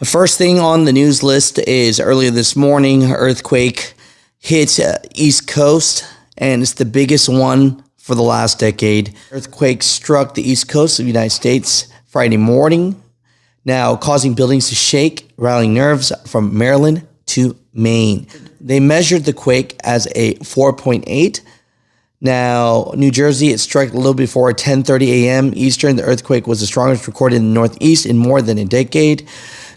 The first thing on the news list is earlier this morning, earthquake hit East Coast, and it's the biggest one for the last decade. Earthquake struck the East Coast of the United States Friday morning, now causing buildings to shake, rattling nerves from Maryland to Maine. They measured the quake as a 4.8. Now, New Jersey, it struck a little before 10:30 a.m. Eastern. The earthquake was the strongest recorded in the Northeast in more than a decade.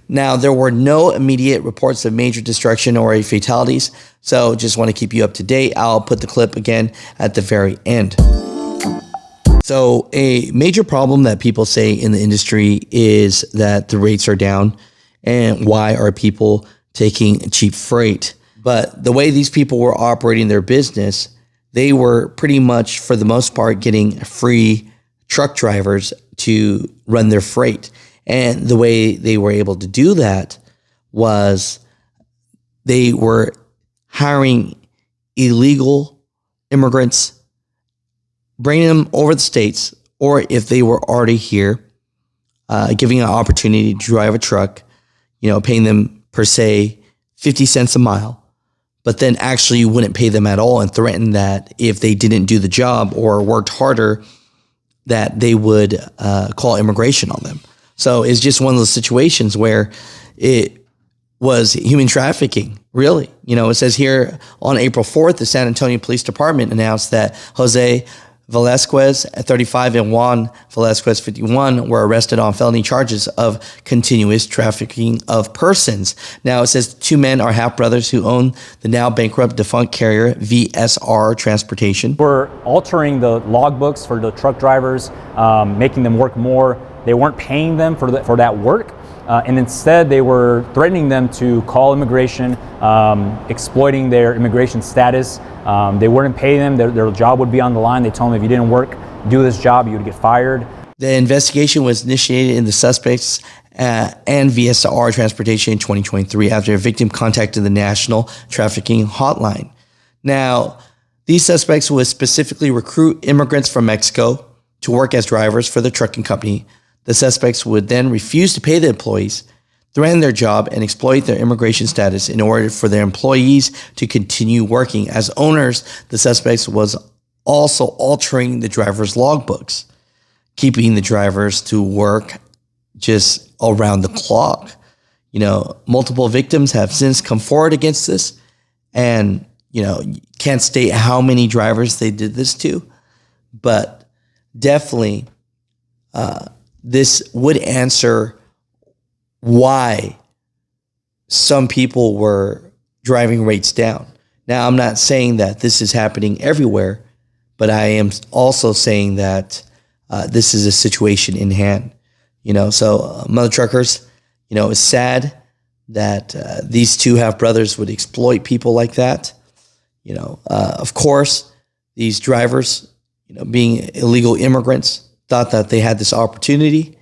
Now, there were no immediate reports of major destruction or fatalities, so just want to keep you up to date. I'll put the clip again at the very end. So a major problem that people say in the industry is that the rates are down, and why are people taking cheap freight? But the way these people were operating their business, they were pretty much, for the most part, getting free truck drivers to run their freight. And the way they were able to do that was they were hiring illegal immigrants, bringing them over the states, or if they were already here, giving an opportunity to drive a truck, paying them per se 50 cents a mile, but then actually you wouldn't pay them at all and threaten that if they didn't do the job or worked harder, that they would call immigration on them. So it's just one of those situations where it was human trafficking, really. It says here on April 4th, the San Antonio Police Department announced that Jose Velasquez, 35, and Juan Velasquez, 51, were arrested on felony charges of continuous trafficking of persons. Now, it says two men are half-brothers who own the now bankrupt defunct carrier VSR Transportation. We're altering the logbooks for the truck drivers, making them work more. They weren't paying them for that work, and instead they were threatening them to call immigration, exploiting their immigration status. They wouldn't pay them. Their job would be on the line. They told them if you didn't do this job, you would get fired. The investigation was initiated in the suspects and VSR Transportation in 2023 after a victim contacted the National Trafficking Hotline. Now, these suspects would specifically recruit immigrants from Mexico to work as drivers for the trucking company. The suspects would then refuse to pay the employees, threaten their job, and exploit their immigration status in order for their employees to continue working. As owners, the suspects was also altering the drivers' logbooks, keeping the drivers to work just around the clock. Multiple victims have since come forward against this, and, can't state how many drivers they did this to, but definitely, this would answer why some people were driving rates down. Now, I'm not saying that this is happening everywhere, but I am also saying that this is a situation in hand. So Mutha Truckers, it's sad that these two half-brothers would exploit people like that. Of course, these drivers, being illegal immigrants, thought that they had this opportunity,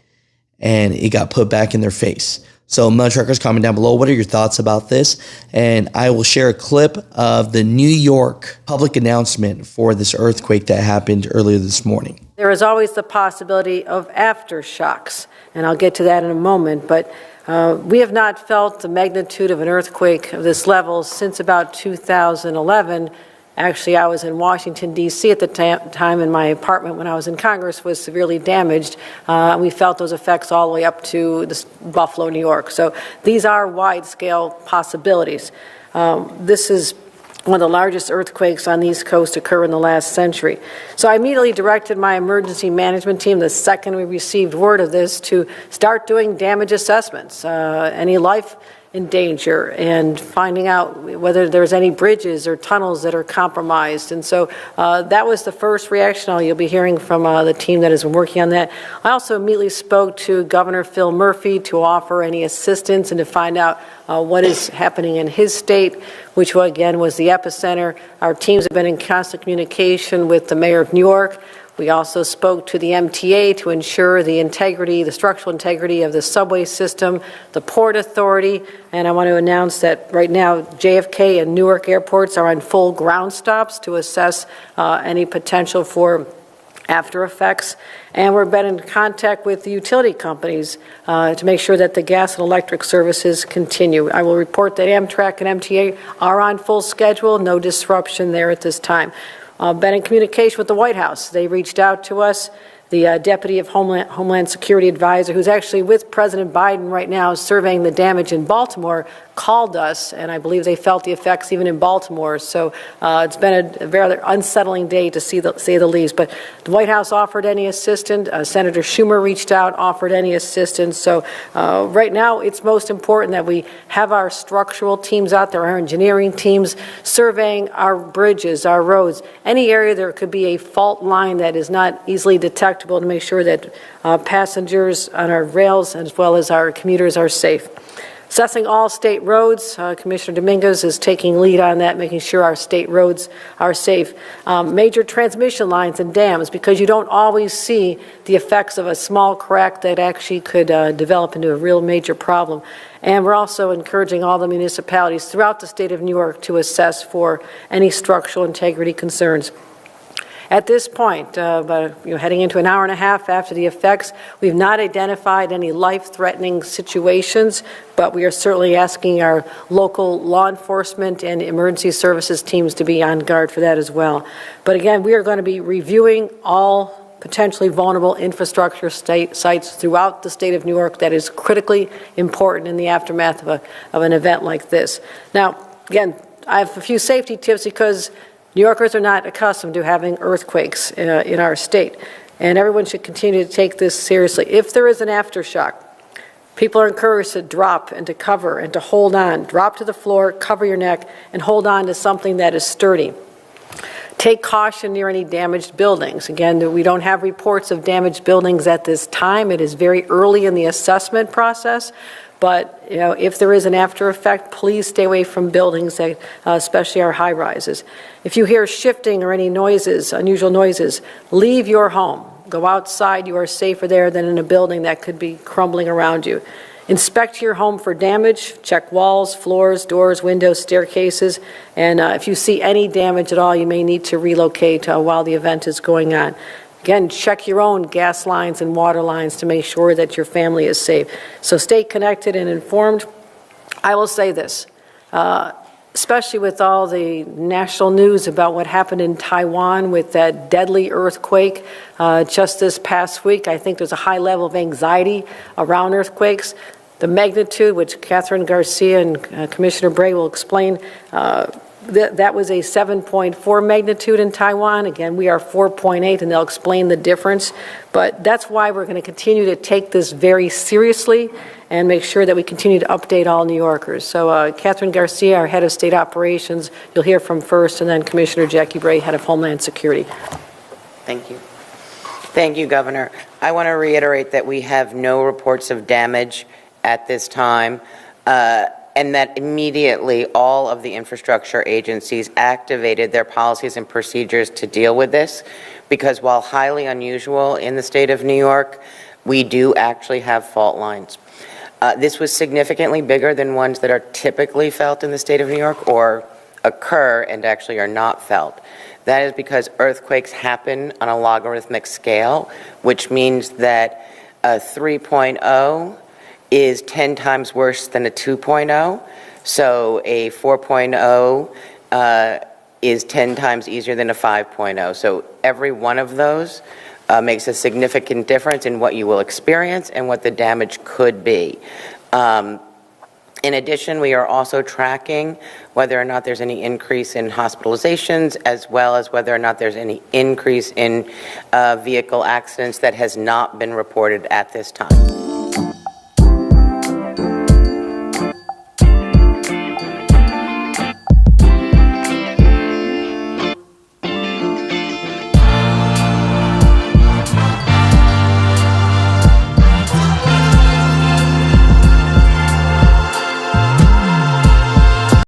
and it got put back in their face. So Mutha Truckers, comment down below. What are your thoughts about this? And I will share a clip of the New York public announcement for this earthquake that happened earlier this morning. There is always the possibility of aftershocks, and I'll get to that in a moment, but we have not felt the magnitude of an earthquake of this level since about 2011. Actually, I was in Washington, D.C. at the time, and my apartment when I was in Congress was severely damaged. We felt those effects all the way up to Buffalo, New York. So these are wide-scale possibilities. This is one of the largest earthquakes on the East Coast occur in the last century. So I immediately directed my emergency management team, the second we received word of this, to start doing damage assessments. Any life in danger, and finding out whether there's any bridges or tunnels that are compromised. And so that was the first reaction you'll be hearing from the team that has been working on that. I also immediately spoke to Governor Phil Murphy to offer any assistance and to find out what is happening in his state, which again was the epicenter. Our teams have been in constant communication with the mayor of New York. We also spoke to the MTA to ensure the integrity, the structural integrity of the subway system, the Port Authority, and I want to announce that right now JFK and Newark airports are on full ground stops to assess any potential for after effects, and we've been in contact with the utility companies to make sure that the gas and electric services continue. I will report that Amtrak and MTA are on full schedule, no disruption there at this time. Been in communication with the White House. They reached out to us. The Deputy of Homeland Security Advisor, who's actually with President Biden right now surveying the damage in Baltimore, called us, and I believe they felt the effects even in Baltimore. So it's been a very unsettling day to say the least. But the White House offered any assistance. Senator Schumer reached out, offered any assistance. So right now it's most important that we have our structural teams out there, our engineering teams, surveying our bridges, our roads, any area there could be a fault line that is not easily detectable, to make sure that passengers on our rails as well as our commuters are safe. Assessing all state roads, Commissioner Dominguez is taking lead on that, making sure our state roads are safe. Major transmission lines and dams, because you don't always see the effects of a small crack that actually could develop into a real major problem. And we're also encouraging all the municipalities throughout the state of New York to assess for any structural integrity concerns. At this point, heading into an hour and a half after the effects, we've not identified any life-threatening situations, but we are certainly asking our local law enforcement and emergency services teams to be on guard for that as well. But again, we are going to be reviewing all potentially vulnerable infrastructure sites throughout the state of New York. That is critically important in the aftermath of an event like this. Now, again, I have a few safety tips because New Yorkers are not accustomed to having earthquakes in our state, and everyone should continue to take this seriously. If there is an aftershock, people are encouraged to drop and to cover and to hold on. Drop to the floor, cover your neck, and hold on to something that is sturdy. Take caution near any damaged buildings. Again, we don't have reports of damaged buildings at this time. It is very early in the assessment process. But if there is an after effect, please stay away from buildings, especially our high rises. If you hear shifting or any noises, unusual noises, leave your home. Go outside. You are safer there than in a building that could be crumbling around you. Inspect your home for damage. Check walls, floors, doors, windows, staircases. And if you see any damage at all, you may need to relocate while the event is going on. Again, check your own gas lines and water lines to make sure that your family is safe. So stay connected and informed. I will say this, especially with all the national news about what happened in Taiwan with that deadly earthquake just this past week. I think there's a high level of anxiety around earthquakes. The magnitude, which Catherine Garcia and Commissioner Bray will explain, that was a 7.4 magnitude in Taiwan. Again, we are 4.8, and they'll explain the difference. But that's why we're going to continue to take this very seriously and make sure that we continue to update all New Yorkers. So Catherine Garcia, our head of state operations, you'll hear from first, and then Commissioner Jackie Bray, head of Homeland Security. Thank you. Thank you, Governor. I want to reiterate that we have no reports of damage at this time. And that immediately all of the infrastructure agencies activated their policies and procedures to deal with this, because while highly unusual in the state of New York, we do actually have fault lines. This was significantly bigger than ones that are typically felt in the state of New York or occur and actually are not felt. That is because earthquakes happen on a logarithmic scale, which means that a 3.0 is 10 times worse than a 2.0. So a 4.0 is 10 times easier than a 5.0. So every one of those makes a significant difference in what you will experience and what the damage could be. In addition, we are also tracking whether or not there's any increase in hospitalizations, as well as whether or not there's any increase in vehicle accidents that has not been reported at this time.